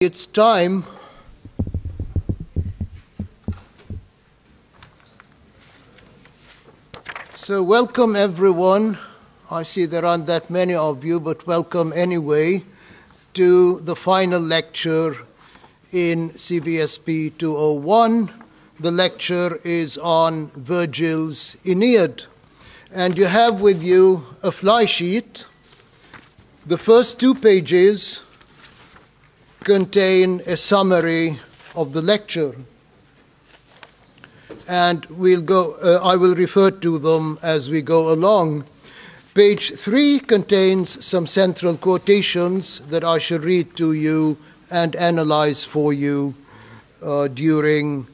It's time so welcome everyone. I see there aren't that many of you, but welcome anyway to the final lecture in CVSP 201. The lecture is on Virgil's Aeneid, and you have with you a fly sheet. The first 2 pages contain a summary of the lecture, and I will refer to them as we go along. Page 3 contains some central quotations that I shall read to you and analyze for you during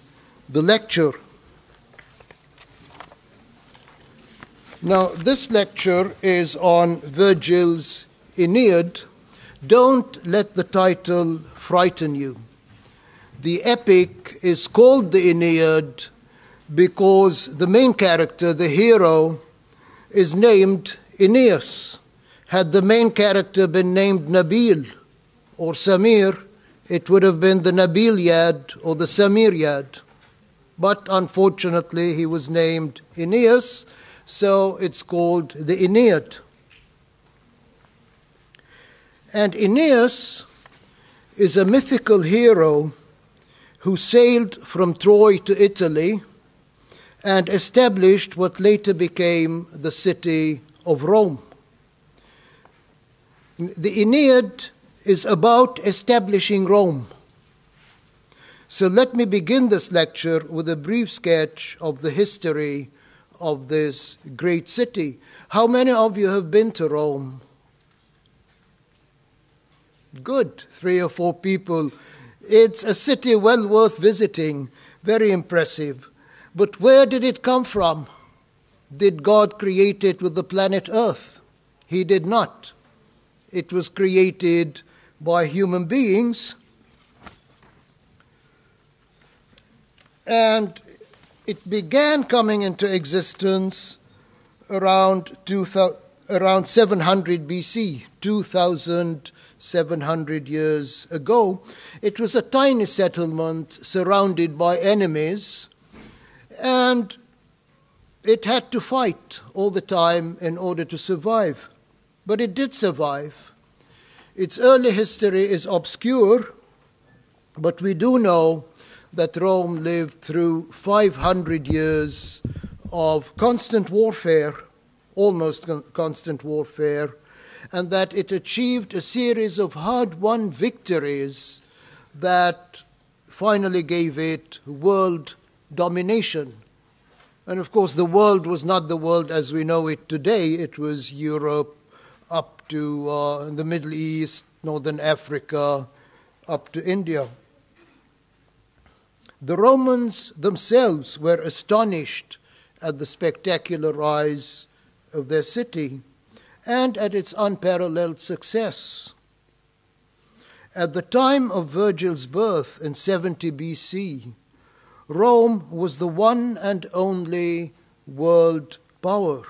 the lecture. Now, this lecture is on Virgil's Aeneid. Don't let the title frighten you. The epic is called the Aeneid because the main character, the hero, is named Aeneas. Had the main character been named Nabil or Samir, it would have been the Nabiliad or the Samiryad. But unfortunately, he was named Aeneas, so it's called the Aeneid. And Aeneas is a mythical hero who sailed from Troy to Italy and established what later became the city of Rome. The Aeneid is about establishing Rome. So let me begin this lecture with a brief sketch of the history of this great city. How many of you have been to Rome? Good, 3 or 4 people. It's a city well worth visiting, very impressive. But where did it come from? Did God create it with the planet Earth? He did not. It was created by human beings. And it began coming into existence around 700 BC, 2,700 years ago. It was a tiny settlement surrounded by enemies, and it had to fight all the time in order to survive. But it did survive. Its early history is obscure, but we do know that Rome lived through 500 years of constant warfare, almost constant warfare, and that it achieved a series of hard-won victories that finally gave it world domination. And of course, the world was not the world as we know it today. It was Europe up to the Middle East, Northern Africa, up to India. The Romans themselves were astonished at the spectacular rise of their city and at its unparalleled success. At the time of Virgil's birth in 70 BC, Rome was the one and only world power,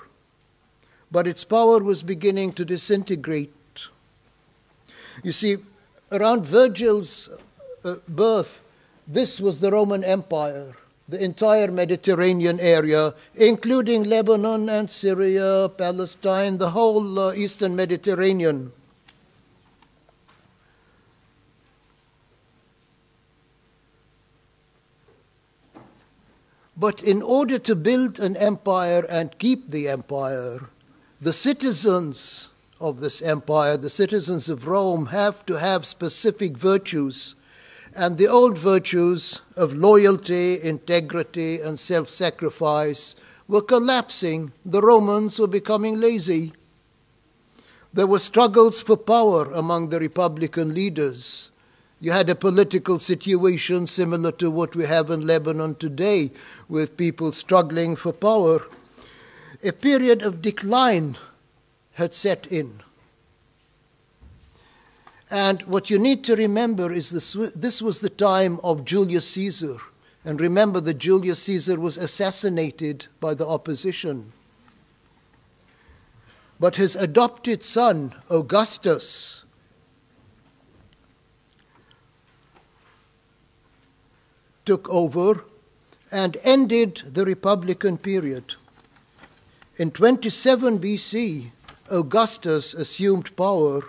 but its power was beginning to disintegrate. You see, around Virgil's birth, this was the Roman Empire, the entire Mediterranean area, including Lebanon and Syria, Palestine, the whole Eastern Mediterranean. But in order to build an empire and keep the empire, the citizens of this empire, the citizens of Rome, have to have specific virtues. And the old virtues of loyalty, integrity, and self-sacrifice were collapsing. The Romans were becoming lazy. There were struggles for power among the Republican leaders. You had a political situation similar to what we have in Lebanon today, with people struggling for power. A period of decline had set in. And what you need to remember is this was the time of Julius Caesar. And remember that Julius Caesar was assassinated by the opposition. But his adopted son, Augustus, took over and ended the Republican period. In 27 BC, Augustus assumed power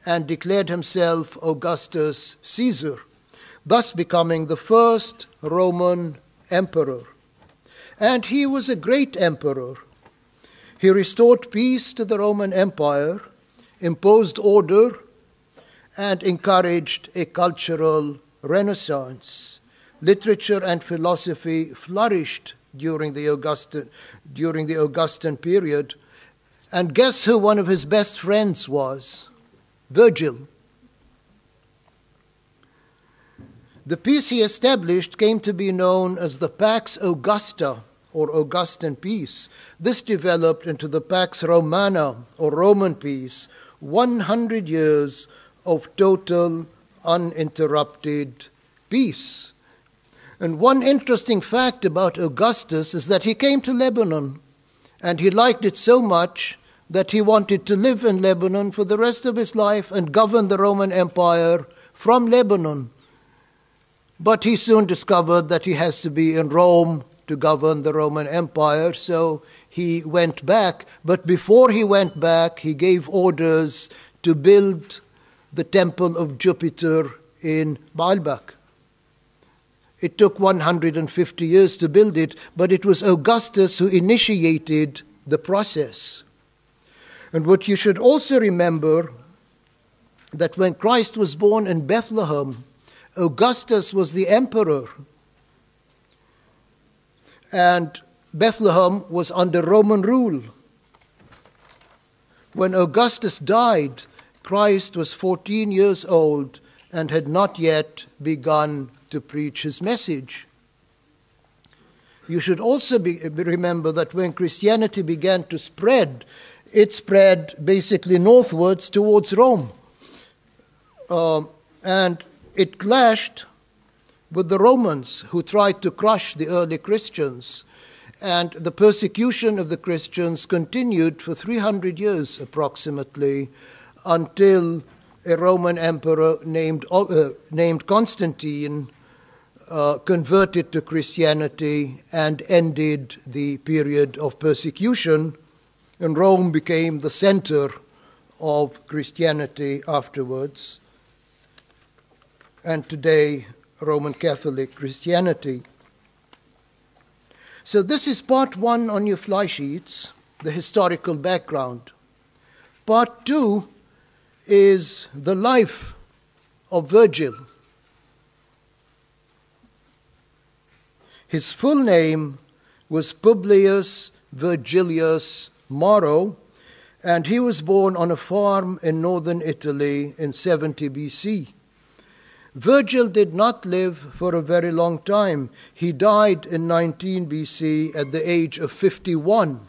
and declared himself Augustus Caesar, thus becoming the first Roman emperor. And he was a great emperor. He restored peace to the Roman Empire, imposed order, and encouraged a cultural renaissance. Literature and philosophy flourished during the Augustan period. And guess who one of his best friends was? Virgil. The peace he established came to be known as the Pax Augusta, or Augustan peace. This developed into the Pax Romana, or Roman peace, 100 years of total, uninterrupted peace. And one interesting fact about Augustus is that he came to Lebanon, and he liked it so much that he wanted to live in Lebanon for the rest of his life and govern the Roman Empire from Lebanon. But he soon discovered that he has to be in Rome to govern the Roman Empire, so he went back. But before he went back, he gave orders to build the temple of Jupiter in Baalbek. It took 150 years to build it, but it was Augustus who initiated the process. And what you should also remember, that when Christ was born in Bethlehem, Augustus was the emperor. And Bethlehem was under Roman rule. When Augustus died, Christ was 14 years old and had not yet begun to preach his message. You should also remember that when Christianity began to spread, it spread basically northwards towards Rome. And it clashed with the Romans, who tried to crush the early Christians. And the persecution of the Christians continued for 300 years approximately, until a Roman emperor named Constantine converted to Christianity and ended the period of persecution. And Rome became the center of Christianity afterwards. And today, Roman Catholic Christianity. So this is part one on your fly sheets, the historical background. Part two is the life of Virgil. His full name was Publius Virgilius Maro, and he was born on a farm in northern Italy in 70 BC. Virgil did not live for a very long time. He died in 19 BC at the age of 51.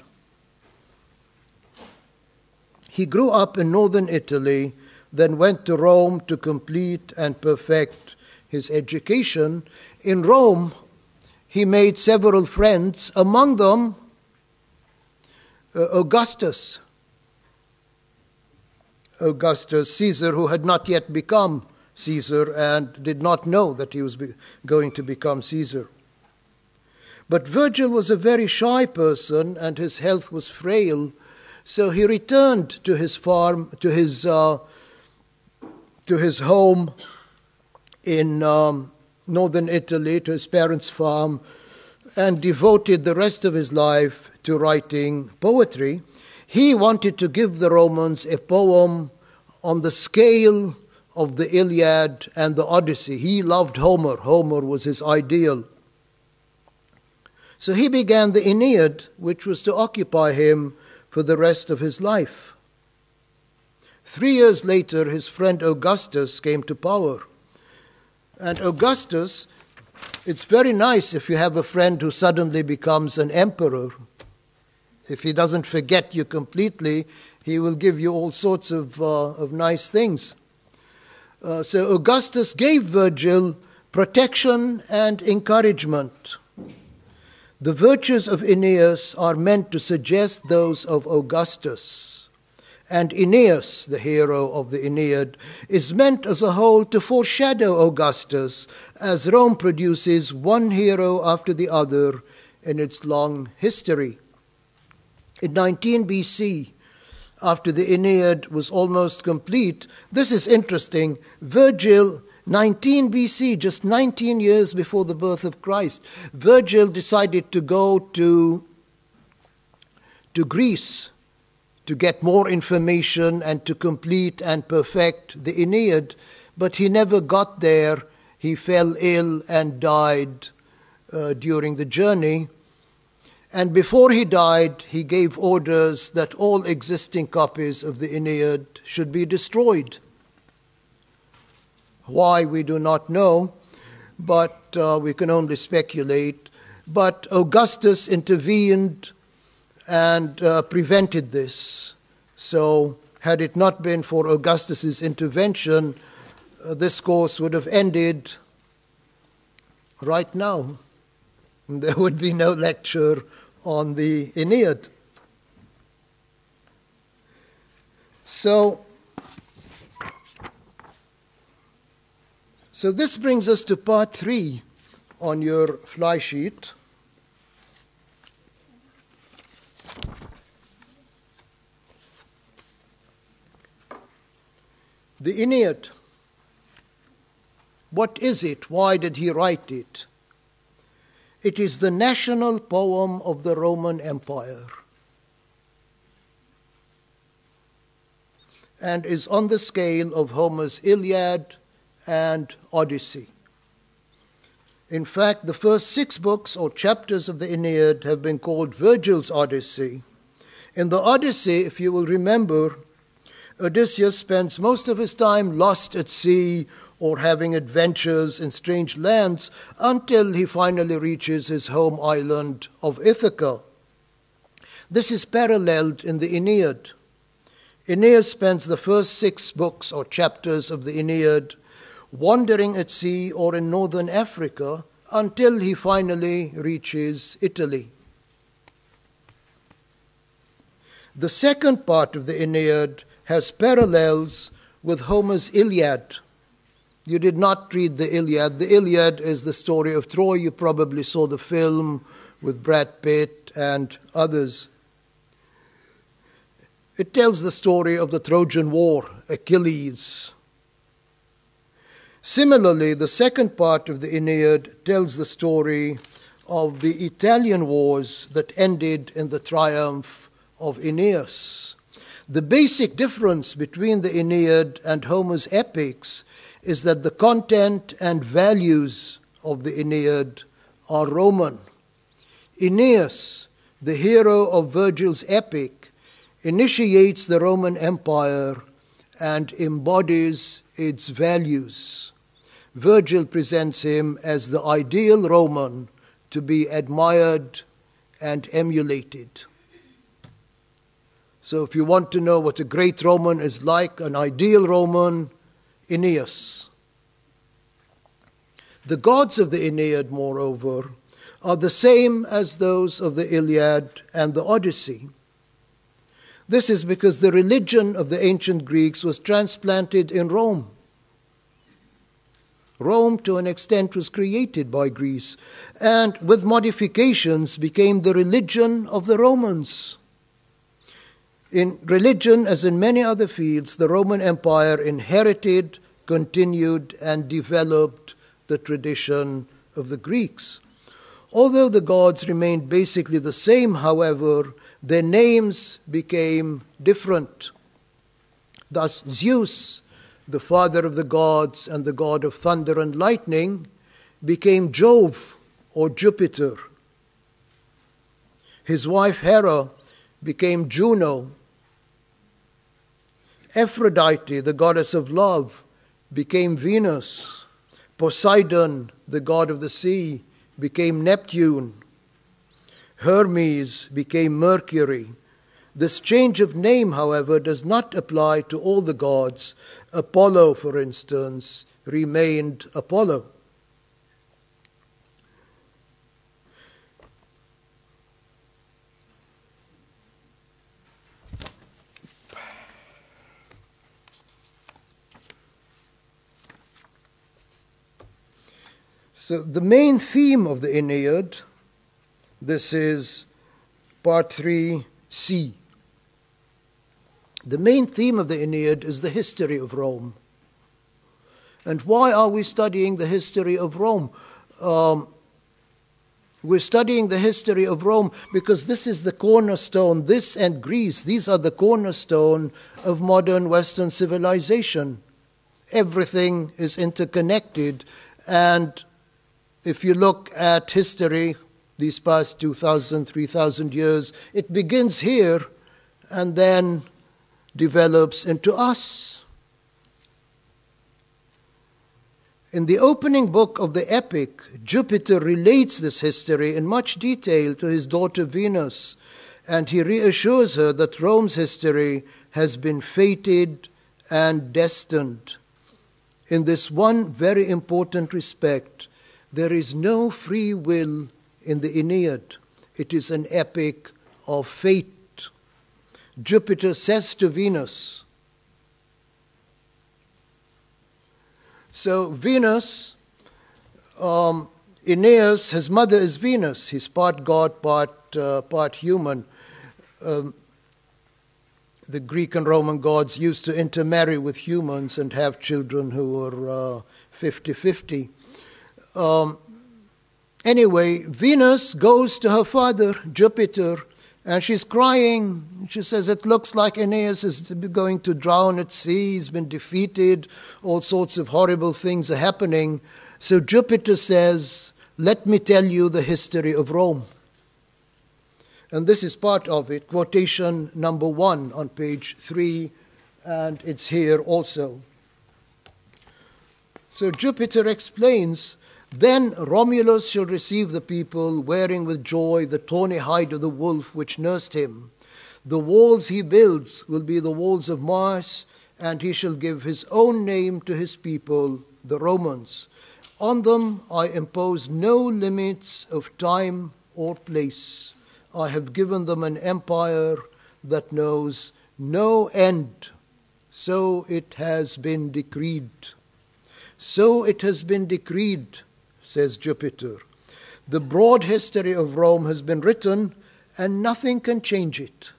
He grew up in northern Italy, then went to Rome to complete and perfect his education. In Rome, he made several friends, among them Augustus Caesar, who had not yet become Caesar and did not know that he was going to become Caesar. But Virgil was a very shy person and his health was frail, so he returned to his farm, to his home in northern Italy, to his parents' farm, and devoted the rest of his life to writing poetry. He wanted to give the Romans a poem on the scale of the Iliad and the Odyssey. He loved Homer. Homer was his ideal. So he began the Aeneid, which was to occupy him for the rest of his life. 3 years later, his friend Augustus came to power. And Augustus, it's very nice if you have a friend who suddenly becomes an emperor. If he doesn't forget you completely, he will give you all sorts of nice things. So Augustus gave Virgil protection and encouragement. The virtues of Aeneas are meant to suggest those of Augustus. and Aeneas, the hero of the Aeneid, is meant as a whole to foreshadow Augustus, as Rome produces one hero after the other in its long history. In 19 BC, after the Aeneid was almost complete, this is interesting, Virgil, 19 BC, just 19 years before the birth of Christ, Virgil decided to go to Greece to get more information and to complete and perfect the Aeneid, but he never got there. He fell ill and died during the journey. And before he died, he gave orders that all existing copies of the Aeneid should be destroyed. Why, we do not know, but we can only speculate. But Augustus intervened and prevented this. So had it not been for Augustus's intervention, this course would have ended right now. There would be no lecture on the Aeneid. So this brings us to part 3 on your fly sheet. The Aeneid. What is it? Why did he write it? It is the national poem of the Roman Empire and is on the scale of Homer's Iliad and Odyssey. In fact, the first 6 books or chapters of the Aeneid have been called Virgil's Odyssey. In the Odyssey, if you will remember, Odysseus spends most of his time lost at sea or having adventures in strange lands until he finally reaches his home island of Ithaca. This is paralleled in the Aeneid. Aeneas spends the first 6 books or chapters of the Aeneid wandering at sea or in northern Africa until he finally reaches Italy. The second part of the Aeneid has parallels with Homer's Iliad. You did not read the Iliad. The Iliad is the story of Troy. You probably saw the film with Brad Pitt and others. It tells the story of the Trojan War, Achilles. Similarly, the second part of the Aeneid tells the story of the Italian wars that ended in the triumph of Aeneas. The basic difference between the Aeneid and Homer's epics is that the content and values of the Aeneid are Roman. Aeneas, the hero of Virgil's epic, initiates the Roman Empire and embodies its values. Virgil presents him as the ideal Roman to be admired and emulated. So if you want to know what a great Roman is like, an ideal Roman, Aeneas. The gods of the Aeneid, moreover, are the same as those of the Iliad and the Odyssey. This is because the religion of the ancient Greeks was transplanted in Rome. Rome, to an extent, was created by Greece, and with modifications became the religion of the Romans. In religion, as in many other fields, the Roman Empire inherited, continued, and developed the tradition of the Greeks. Although the gods remained basically the same, however, their names became different. Thus, Zeus, the father of the gods and the god of thunder and lightning, became Jove or Jupiter. His wife Hera became Juno. Aphrodite, the goddess of love, became Venus. Poseidon, the god of the sea, became Neptune. Hermes became Mercury. This change of name, however, does not apply to all the gods. Apollo, for instance, remained Apollo. So the main theme of the Aeneid, this is part 3c. The main theme of the Aeneid is the history of Rome. And why are we studying the history of Rome? We're studying the history of Rome because this is the cornerstone, this and Greece, these are the cornerstone of modern Western civilization. Everything is interconnected, and if you look at history, these past 2,000, 3,000 years, it begins here and then develops into us. In the opening book of the epic, Jupiter relates this history in much detail to his daughter Venus, and he reassures her that Rome's history has been fated and destined. In this one very important respect, there is no free will in the Aeneid. It is an epic of fate. Jupiter says to Venus, so Venus, Aeneas, his mother is Venus. He's part god, part human. The Greek and Roman gods used to intermarry with humans and have children who were 50-50. Anyway, Venus goes to her father, Jupiter, and she's crying. She says, it looks like Aeneas is going to drown at sea. He's been defeated. All sorts of horrible things are happening. So Jupiter says, let me tell you the history of Rome. And this is part of it, quotation number 1 on page 3, and it's here also. So Jupiter explains, then Romulus shall receive the people, wearing with joy the tawny hide of the wolf which nursed him. The walls he builds will be the walls of Mars, and he shall give his own name to his people, the Romans. On them I impose no limits of time or place. I have given them an empire that knows no end. So it has been decreed. So it has been decreed, says Jupiter. The broad history of Rome has been written, and nothing can change it.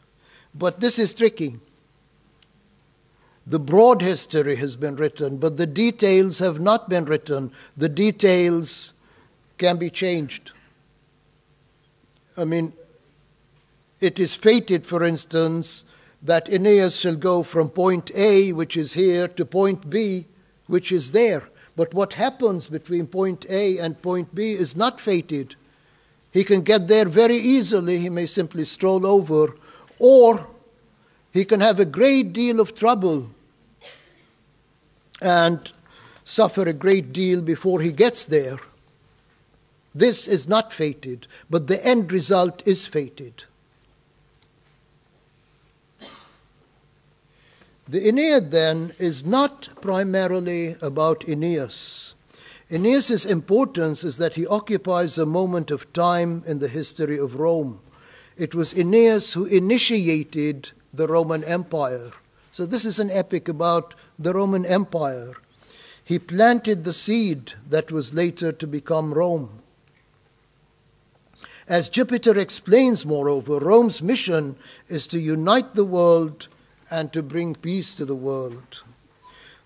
But this is tricky. The broad history has been written, but the details have not been written. The details can be changed. I mean, it is fated, for instance, that Aeneas shall go from point A, which is here, to point B, which is there. But what happens between point A and point B is not fated. He can get there very easily. He may simply stroll over, or he can have a great deal of trouble and suffer a great deal before he gets there. This is not fated, but the end result is fated. The Aeneid, then, is not primarily about Aeneas. Aeneas' importance is that he occupies a moment of time in the history of Rome. It was Aeneas who initiated the Roman Empire. So this is an epic about the Roman Empire. He planted the seed that was later to become Rome. As Jupiter explains, moreover, Rome's mission is to unite the world and to bring peace to the world.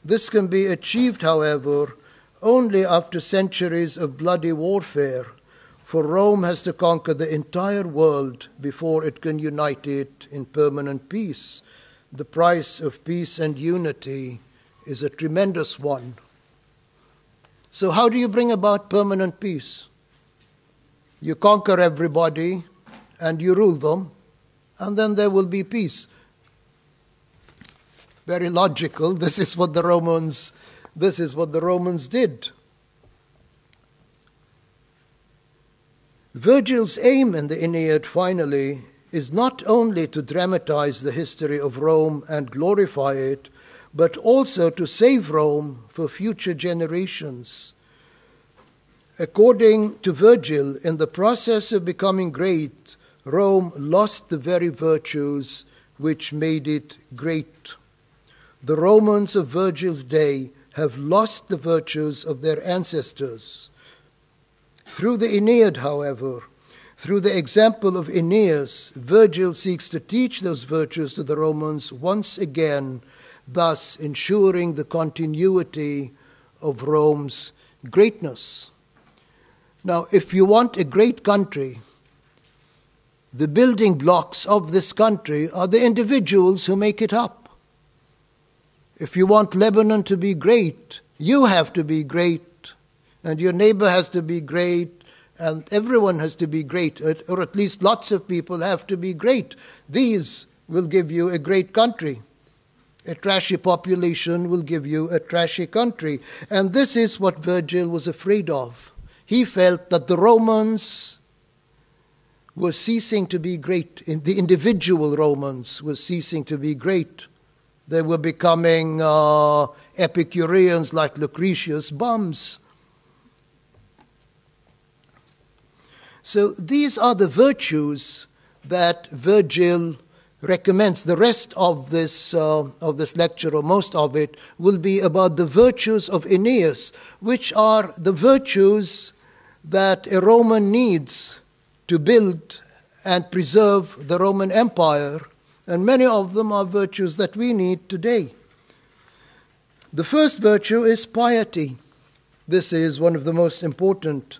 This can be achieved, however, only after centuries of bloody warfare, for Rome has to conquer the entire world before it can unite it in permanent peace. The price of peace and unity is a tremendous one. So how do you bring about permanent peace? You conquer everybody and you rule them, and then there will be peace. Very logical. This is what the Romans did. Virgil's aim in the Aeneid, finally, is not only to dramatize the history of Rome and glorify it, but also to save Rome for future generations. According to Virgil, in the process of becoming great, Rome lost the very virtues which made it great. The Romans of Virgil's day have lost the virtues of their ancestors. Through the Aeneid, however, through the example of Aeneas, Virgil seeks to teach those virtues to the Romans once again, thus ensuring the continuity of Rome's greatness. Now, if you want a great country, the building blocks of this country are the individuals who make it up. If you want Lebanon to be great, you have to be great, and your neighbor has to be great, and everyone has to be great, or at least lots of people have to be great. These will give you a great country. A trashy population will give you a trashy country. And this is what Virgil was afraid of. He felt that the Romans were ceasing to be great. The individual Romans were ceasing to be great. They were becoming Epicureans like Lucretius, bums. So these are the virtues that Virgil recommends. The rest of this lecture, or most of it, will be about the virtues of Aeneas, which are the virtues that a Roman needs to build and preserve the Roman Empire, and many of them are virtues that we need today. The first virtue is piety. This is one of the most important.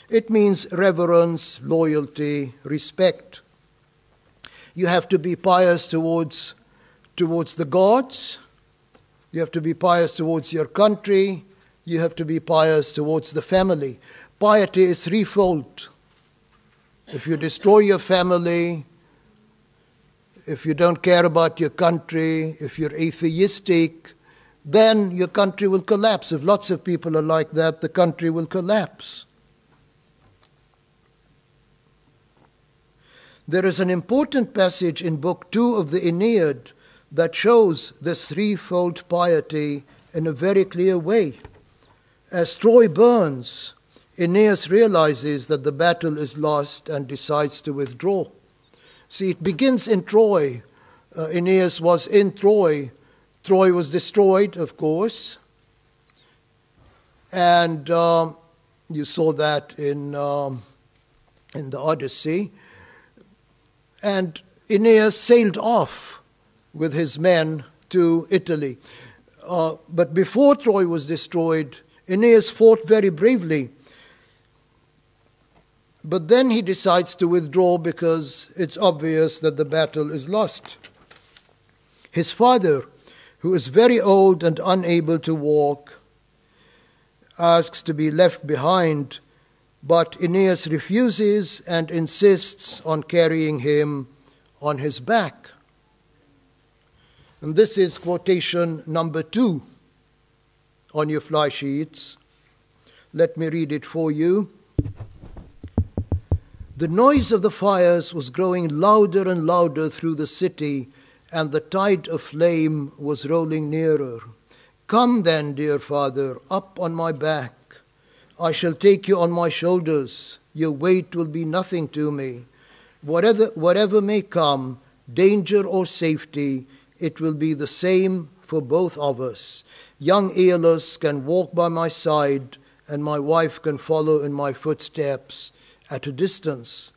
It means reverence, loyalty, respect. You have to be pious towards the gods. You have to be pious towards your country. You have to be pious towards the family. Piety is threefold. If you destroy your family, if you don't care about your country, if you're atheistic, then your country will collapse. If lots of people are like that, the country will collapse. There is an important passage in Book 2 of the Aeneid that shows this threefold piety in a very clear way. As Troy burns, Aeneas realizes that the battle is lost and decides to withdraw. See, it begins in Troy. Aeneas was in Troy. Troy was destroyed, of course. And you saw that in the Odyssey. And Aeneas sailed off with his men to Italy. But before Troy was destroyed, Aeneas fought very bravely. But then he decides to withdraw because it's obvious that the battle is lost. His father, who is very old and unable to walk, asks to be left behind, but Aeneas refuses and insists on carrying him on his back. And this is quotation number 2 on your fly sheets. Let me read it for you. The noise of the fires was growing louder and louder through the city, and the tide of flame was rolling nearer. Come then, dear father, up on my back. I shall take you on my shoulders. Your weight will be nothing to me. Whatever may come, danger or safety, it will be the same for both of us. Young Aeolus can walk by my side, and my wife can follow in my footsteps at a distance.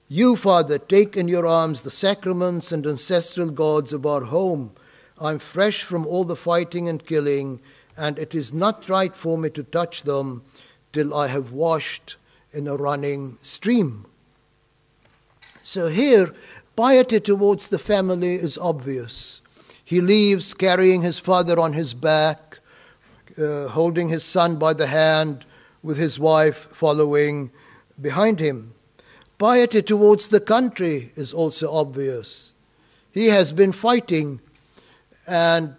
You, Father, take in your arms the sacraments and ancestral gods of our home. I'm fresh from all the fighting and killing, and it is not right for me to touch them till I have washed in a running stream. So here, piety towards the family is obvious. He leaves carrying his father on his back, holding his son by the hand, with his wife following behind him. Piety towards the country is also obvious. He has been fighting, and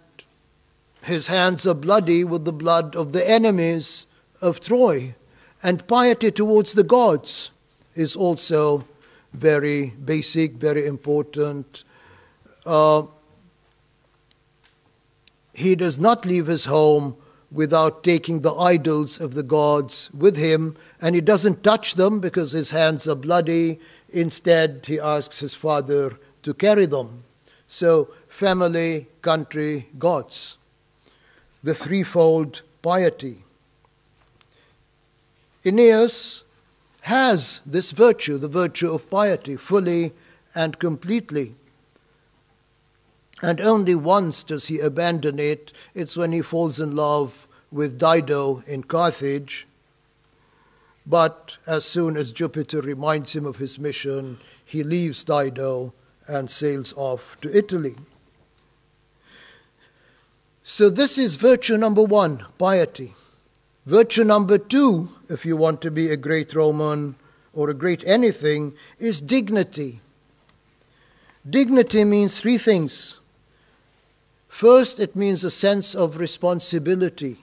his hands are bloody with the blood of the enemies of Troy. And piety towards the gods is also very basic, very important. He does not leave his home without taking the idols of the gods with him, and he doesn't touch them because his hands are bloody. Instead, he asks his father to carry them. So, family, country, gods. The threefold piety. Aeneas has this virtue, the virtue of piety, fully and completely. And only once does he abandon it. It's when he falls in love with Dido in Carthage. But as soon as Jupiter reminds him of his mission, he leaves Dido and sails off to Italy. So this is virtue number one, piety. Virtue number two, if you want to be a great Roman or a great anything, is dignity. Dignity means three things. First, it means a sense of responsibility.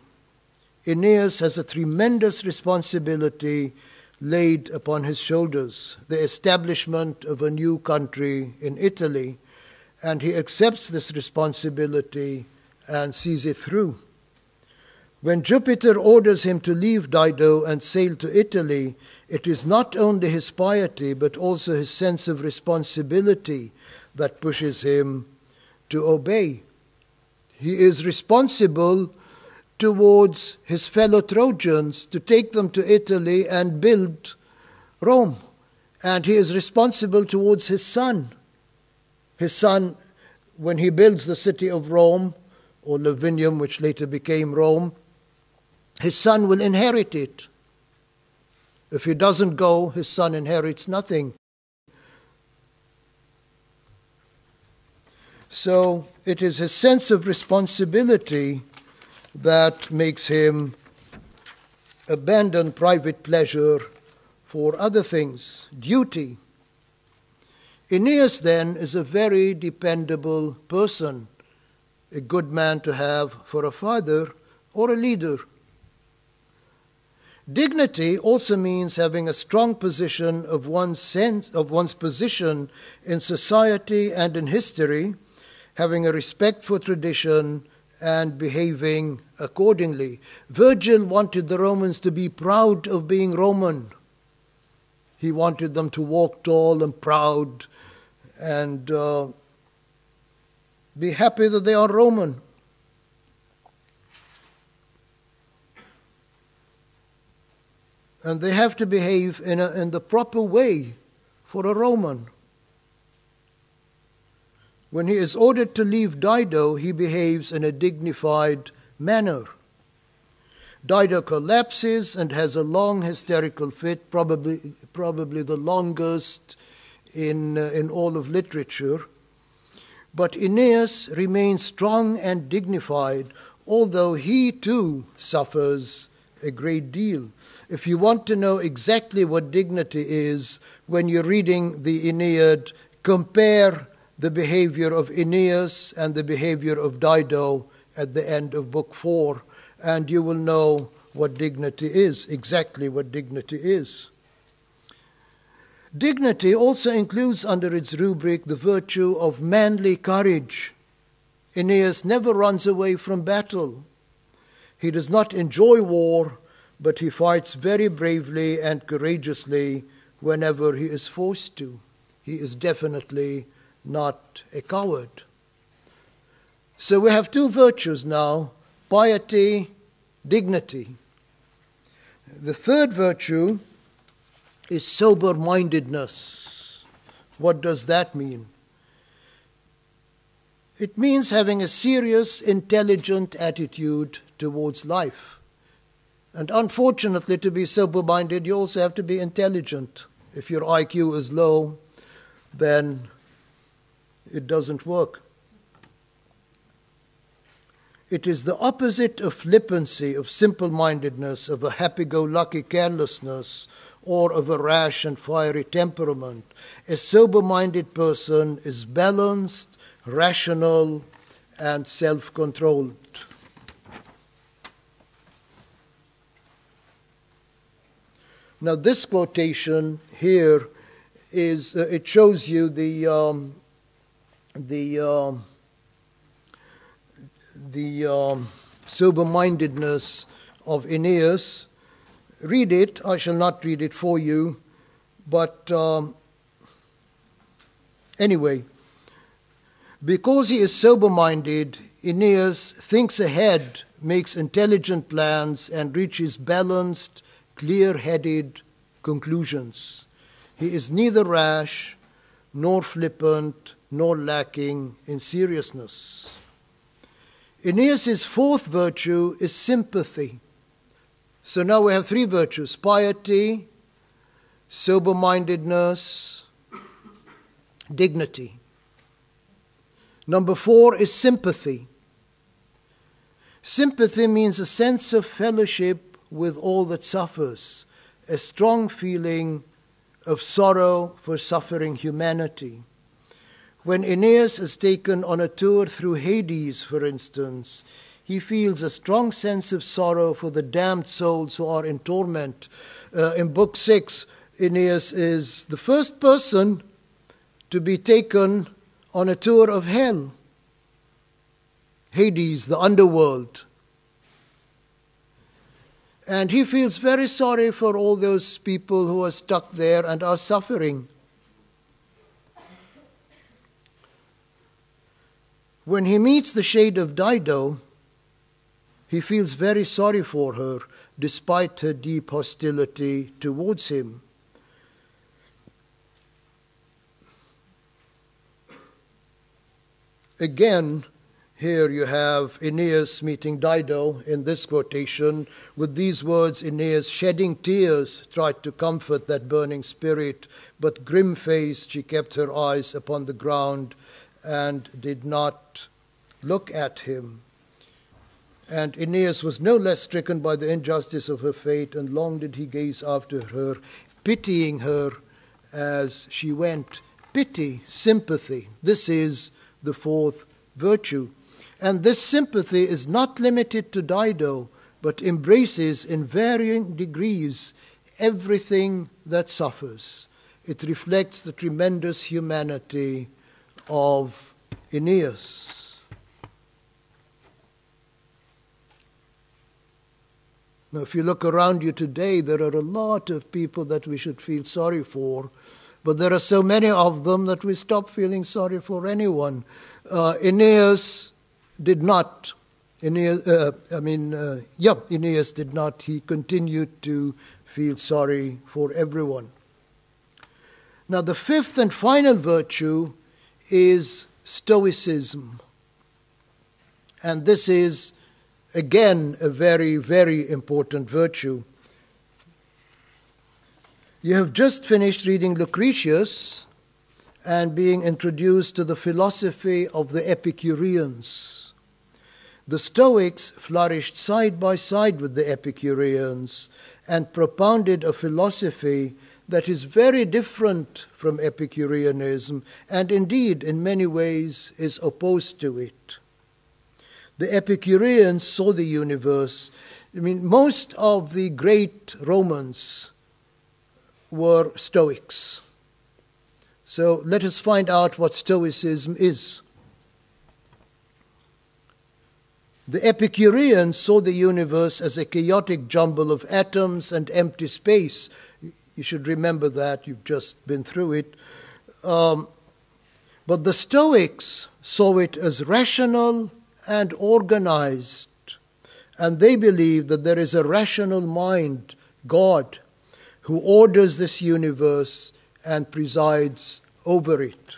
Aeneas has a tremendous responsibility laid upon his shoulders, the establishment of a new country in Italy, and he accepts this responsibility and sees it through. When Jupiter orders him to leave Dido and sail to Italy, it is not only his piety but also his sense of responsibility that pushes him to obey. He is responsible towards his fellow Trojans to take them to Italy and build Rome. And he is responsible towards his son. His son, when he builds the city of Rome, or Lavinium, which later became Rome, his son will inherit it. If he doesn't go, his son inherits nothing. So it is his sense of responsibility that makes him abandon private pleasure for other things, duty. Aeneas then is a very dependable person, a good man to have for a father or a leader. Dignity also means having a strong position of one's position in society and in history, having a respect for tradition and behaving accordingly. Virgil wanted the Romans to be proud of being Roman. He wanted them to walk tall and proud and be happy that they are Roman. And they have to behave in the proper way for a Roman. When he is ordered to leave Dido, he behaves in a dignified manner. Dido collapses and has a long hysterical fit, probably the longest in all of literature. But Aeneas remains strong and dignified, although he too suffers a great deal. If you want to know exactly what dignity is, when you're reading the Aeneid, compare the behavior of Aeneas and the behavior of Dido at the end of Book 4, and you will know what dignity is, exactly what dignity is. Dignity also includes under its rubric the virtue of manly courage. Aeneas never runs away from battle. He does not enjoy war, but he fights very bravely and courageously whenever he is forced to. He is definitely not a coward. So we have two virtues now, piety, dignity. The third virtue is sober-mindedness. What does that mean? It means having a serious, intelligent attitude towards life. And unfortunately, to be sober-minded, you also have to be intelligent. If your IQ is low, then it doesn't work. It is the opposite of flippancy, of simple-mindedness, of a happy-go-lucky carelessness, or of a rash and fiery temperament. A sober-minded person is balanced, rational, and self-controlled. Now, this quotation here is, it shows you the sober-mindedness of Aeneas. Read it. I shall not read it for you. But anyway, because he is sober-minded, Aeneas thinks ahead, makes intelligent plans, and reaches balanced, clear-headed conclusions. He is neither rash, nor flippant, nor lacking in seriousness. Aeneas's fourth virtue is sympathy. So now we have three virtues: piety, sober-mindedness, dignity. Number 4 is sympathy. Sympathy means a sense of fellowship with all that suffers, a strong feeling of sorrow for suffering humanity. When Aeneas is taken on a tour through Hades, for instance, he feels a strong sense of sorrow for the damned souls who are in torment. In Book 6, Aeneas is the first person to be taken on a tour of hell. Hades, the underworld. And he feels very sorry for all those people who are stuck there and are suffering. When he meets the shade of Dido, he feels very sorry for her, despite her deep hostility towards him. Again, here you have Aeneas meeting Dido in this quotation. With these words, Aeneas, shedding tears, tried to comfort that burning spirit, but grim-faced she kept her eyes upon the ground and did not look at him. And Aeneas was no less stricken by the injustice of her fate, and long did he gaze after her, pitying her as she went. Pity, sympathy, this is the fourth virtue. And this sympathy is not limited to Dido, but embraces in varying degrees everything that suffers. It reflects the tremendous humanity of Aeneas. Now, if you look around you today, there are a lot of people that we should feel sorry for, but there are so many of them that we stop feeling sorry for anyone. Aeneas did not. Aeneas did not. He continued to feel sorry for everyone. Now, the fifth and final virtue is Stoicism. And this is, again, a very, very important virtue. You have just finished reading Lucretius and being introduced to the philosophy of the Epicureans. The Stoics flourished side by side with the Epicureans and propounded a philosophy that is very different from Epicureanism and indeed in many ways is opposed to it. The Epicureans saw the universe. Most of the great Romans were Stoics. So let us find out what Stoicism is. The Epicureans saw the universe as a chaotic jumble of atoms and empty space. You should remember that, you've just been through it. But the Stoics saw it as rational and organized. And they believed that there is a rational mind, God, who orders this universe and presides over it.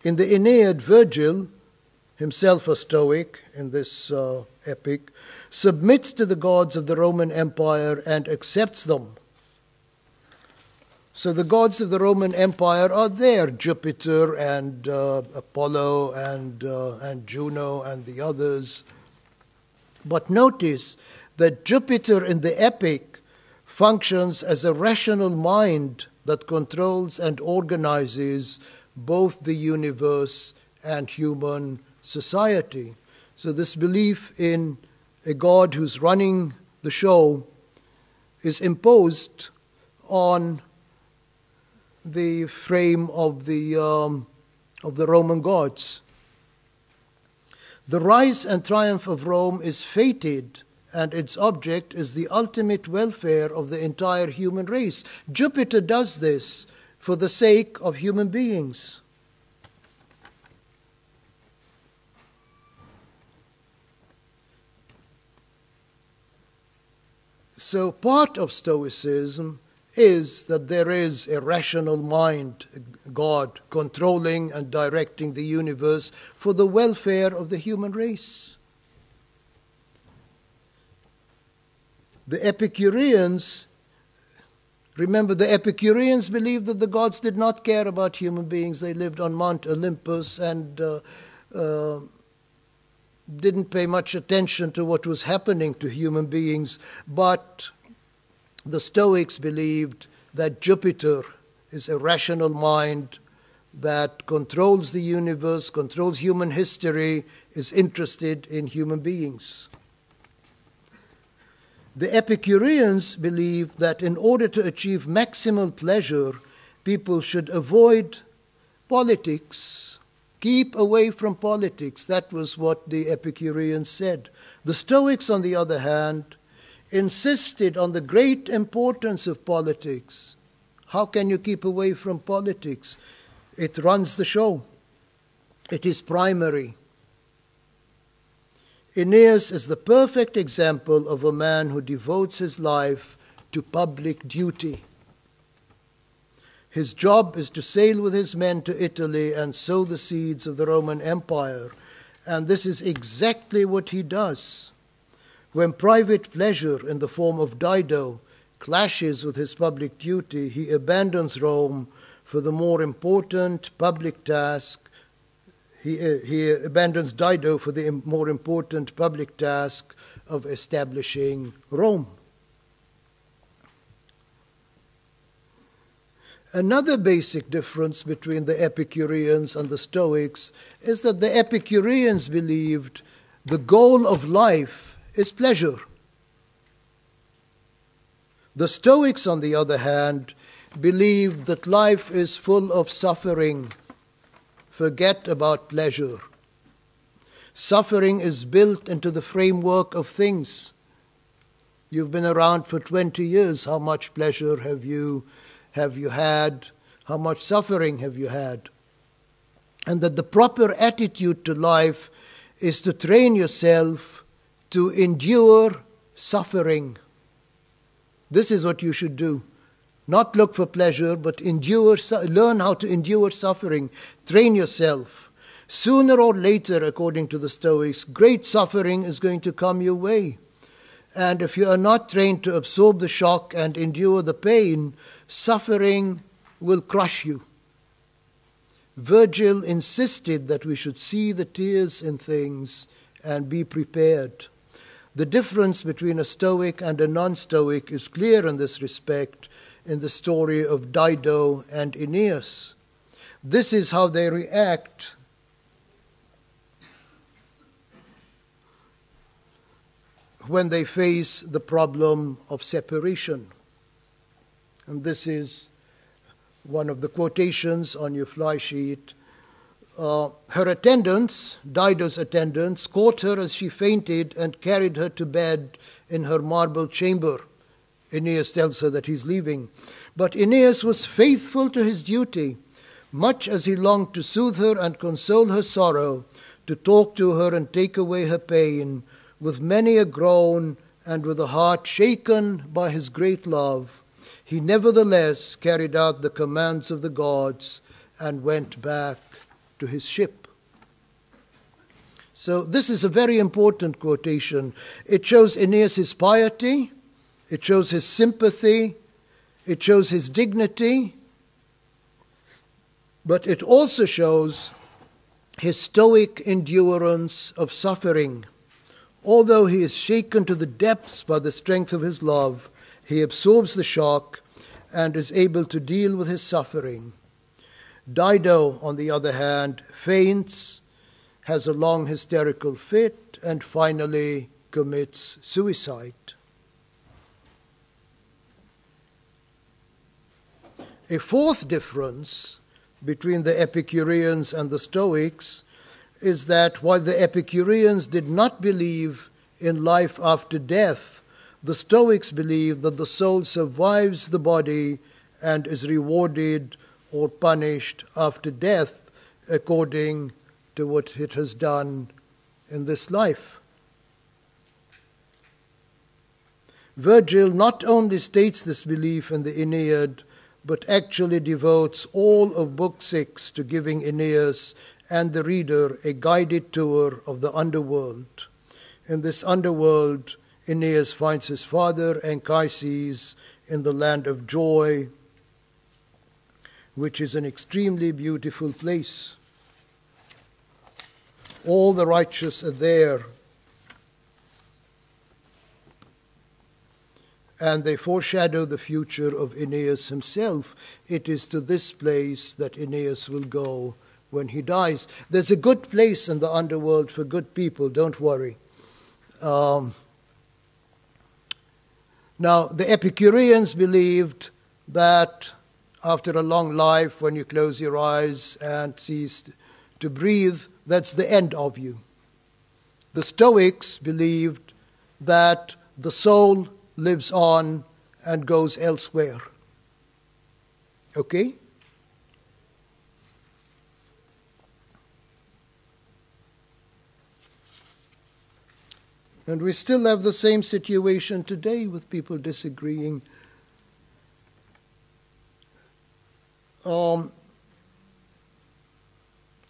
In the Aeneid, Virgil, himself a Stoic in this epic, submits to the gods of the Roman Empire and accepts them. So the gods of the Roman Empire are there, Jupiter and Apollo and Juno and the others. But notice that Jupiter in the epic functions as a rational mind that controls and organizes both the universe and human society. So this belief in a God who's running the show is imposed on the frame of the Roman gods. The rise and triumph of Rome is fated, and its object is the ultimate welfare of the entire human race. Jupiter does this for the sake of human beings. So part of Stoicism is that there is a rational mind, God, controlling and directing the universe for the welfare of the human race. The Epicureans, remember, the Epicureans believed that the gods did not care about human beings. They lived on Mount Olympus and didn't pay much attention to what was happening to human beings. But the Stoics believed that Jupiter is a rational mind that controls the universe, controls human history, is interested in human beings. The Epicureans believed that in order to achieve maximal pleasure, people should avoid politics, keep away from politics. That was what the Epicureans said. The Stoics, on the other hand, insisted on the great importance of politics. How can you keep away from politics? It runs the show. It is primary. Aeneas is the perfect example of a man who devotes his life to public duty. His job is to sail with his men to Italy and sow the seeds of the Roman Empire. And this is exactly what he does. When private pleasure in the form of Dido clashes with his public duty, he abandons Rome for the more important public task. He abandons Dido for the more important public task of establishing Rome. Another basic difference between the Epicureans and the Stoics is that the Epicureans believed the goal of life is pleasure. The Stoics, on the other hand, believed that life is full of suffering. Forget about pleasure. Suffering is built into the framework of things. You've been around for 20 years. How much pleasure have you had? How much suffering have you had? And that the proper attitude to life is to train yourself to endure suffering. This is what you should do. Not look for pleasure, but learn how to endure suffering. Train yourself. Sooner or later, according to the Stoics, great suffering is going to come your way. And if you are not trained to absorb the shock and endure the pain, suffering will crush you. Virgil insisted that we should see the tears in things and be prepared. The difference between a Stoic and a non-Stoic is clear in this respect in the story of Dido and Aeneas. This is how they react when they face the problem of separation. And this is one of the quotations on your fly sheet. Her attendants, Dido's attendants, caught her as she fainted and carried her to bed in her marble chamber. Aeneas tells her that he's leaving. But Aeneas was faithful to his duty, much as he longed to soothe her and console her sorrow, to talk to her and take away her pain, with many a groan and with a heart shaken by his great love. He nevertheless carried out the commands of the gods and went back to his ship. So this is a very important quotation. It shows Aeneas' piety, it shows his sympathy, it shows his dignity, but it also shows his stoic endurance of suffering. Although he is shaken to the depths by the strength of his love, he absorbs the shock and is able to deal with his suffering. Dido, on the other hand, faints, has a long hysterical fit, and finally commits suicide. A fourth difference between the Epicureans and the Stoics is that while the Epicureans did not believe in life after death, the Stoics believe that the soul survives the body and is rewarded or punished after death according to what it has done in this life. Virgil not only states this belief in the Aeneid, but actually devotes all of Book 6 to giving Aeneas and the reader a guided tour of the underworld. In this underworld, Aeneas finds his father Anchises in the land of joy, which is an extremely beautiful place. All the righteous are there, and they foreshadow the future of Aeneas himself. It is to this place that Aeneas will go when he dies. There's a good place in the underworld for good people, don't worry. Now, the Epicureans believed that after a long life, when you close your eyes and cease to breathe, that's the end of you. The Stoics believed that the soul lives on and goes elsewhere. Okay? And we still have the same situation today with people disagreeing. All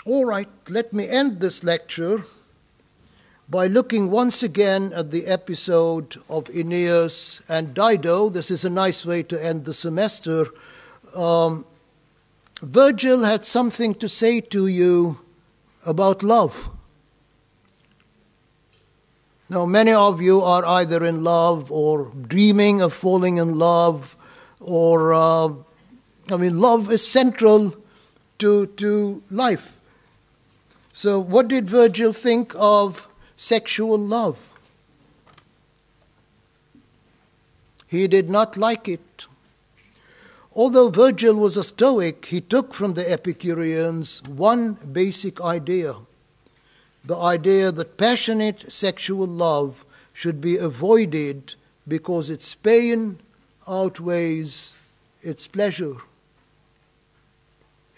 right, let me end this lecture by looking once again at the episode of Aeneas and Dido. This is a nice way to end the semester. Virgil had something to say to you about love. Now, many of you are either in love or dreaming of falling in love, or, love is central to life. So what did Virgil think of sexual love? He did not like it. Although Virgil was a Stoic, he took from the Epicureans one basic idea: the idea that passionate sexual love should be avoided because its pain outweighs its pleasure.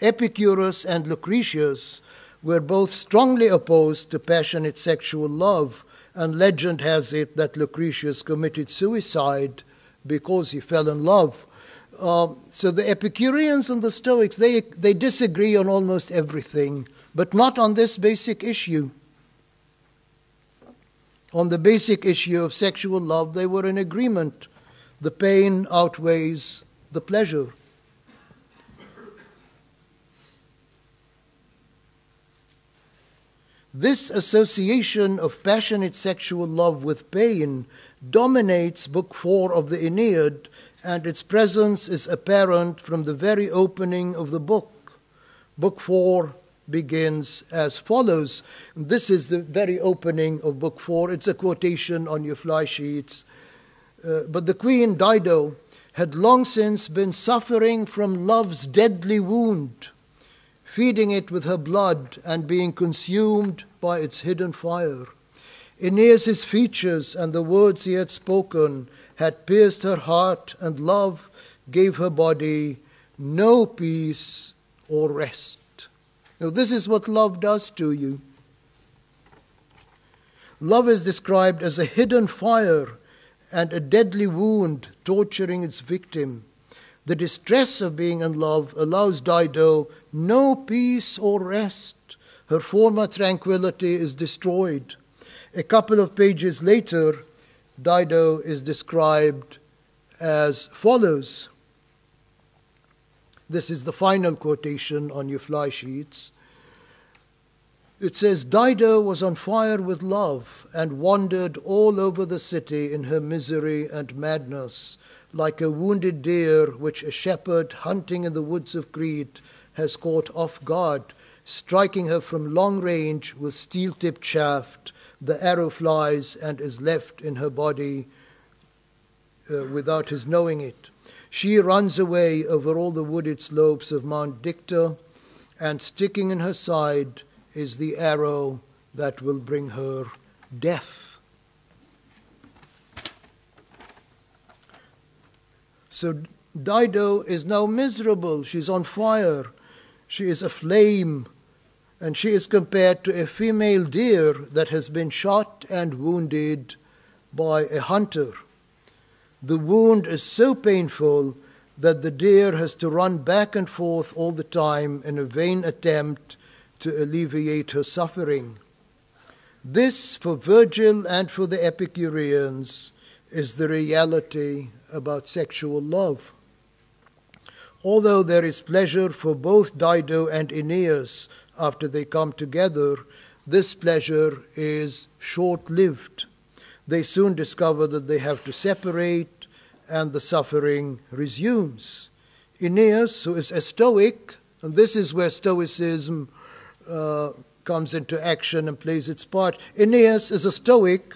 Epicurus and Lucretius were both strongly opposed to passionate sexual love, and legend has it that Lucretius committed suicide because he fell in love. So the Epicureans and the Stoics, they disagree on almost everything, but not on this basic issue. On the basic issue of sexual love, they were in agreement. The pain outweighs the pleasure. This association of passionate sexual love with pain dominates Book 4 of the Aeneid, and its presence is apparent from the very opening of the book. Book 4 begins as follows. This is the very opening of Book 4. It's a quotation on your fly sheets. But the queen Dido had long since been suffering from love's deadly wound, feeding it with her blood and being consumed by its hidden fire. Aeneas' features and the words he had spoken had pierced her heart, and love gave her body no peace or rest. Now, this is what love does to you. Love is described as a hidden fire and a deadly wound torturing its victim. The distress of being in love allows Dido no peace or rest. Her former tranquility is destroyed. A couple of pages later, Dido is described as follows. This is the final quotation on your fly sheets. It says, Dido was on fire with love and wandered all over the city in her misery and madness, like a wounded deer which a shepherd hunting in the woods of Crete has caught off guard, striking her from long range with steel-tipped shaft. The arrow flies and is left in her body without his knowing it. She runs away over all the wooded slopes of Mount Dicta, and sticking in her side is the arrow that will bring her death. So Dido is now miserable. She's on fire. She is aflame, and she is compared to a female deer that has been shot and wounded by a hunter. The wound is so painful that the deer has to run back and forth all the time in a vain attempt to alleviate her suffering. This, for Virgil and for the Epicureans, is the reality about sexual love. Although there is pleasure for both Dido and Aeneas after they come together, this pleasure is short-lived. They soon discover that they have to separate, and the suffering resumes. Aeneas, who is a Stoic, and this is where Stoicism comes into action and plays its part. Aeneas is a Stoic.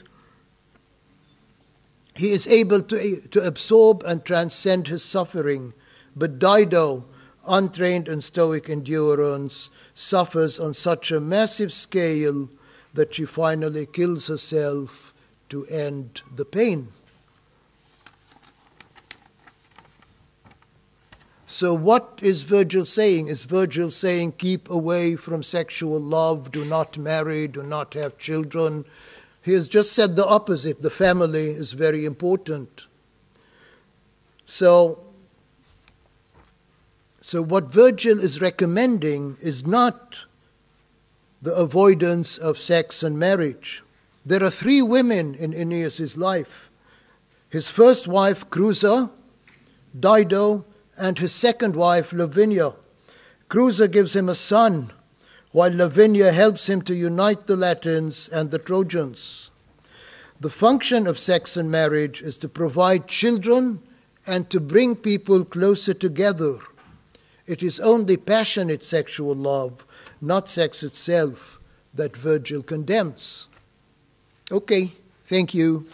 He is able to absorb and transcend his suffering. But Dido, untrained in Stoic endurance, suffers on such a massive scale that she finally kills herself to end the pain. So what is Virgil saying? Is Virgil saying keep away from sexual love, do not marry, do not have children? He has just said the opposite. The family is very important. So what Virgil is recommending is not the avoidance of sex and marriage. There are 3 women in Aeneas' life. His first wife, Creusa, Dido, and his second wife, Lavinia. Creusa gives him a son, while Lavinia helps him to unite the Latins and the Trojans. The function of sex and marriage is to provide children and to bring people closer together. It is only passionate sexual love, not sex itself, that Virgil condemns. Okay, thank you.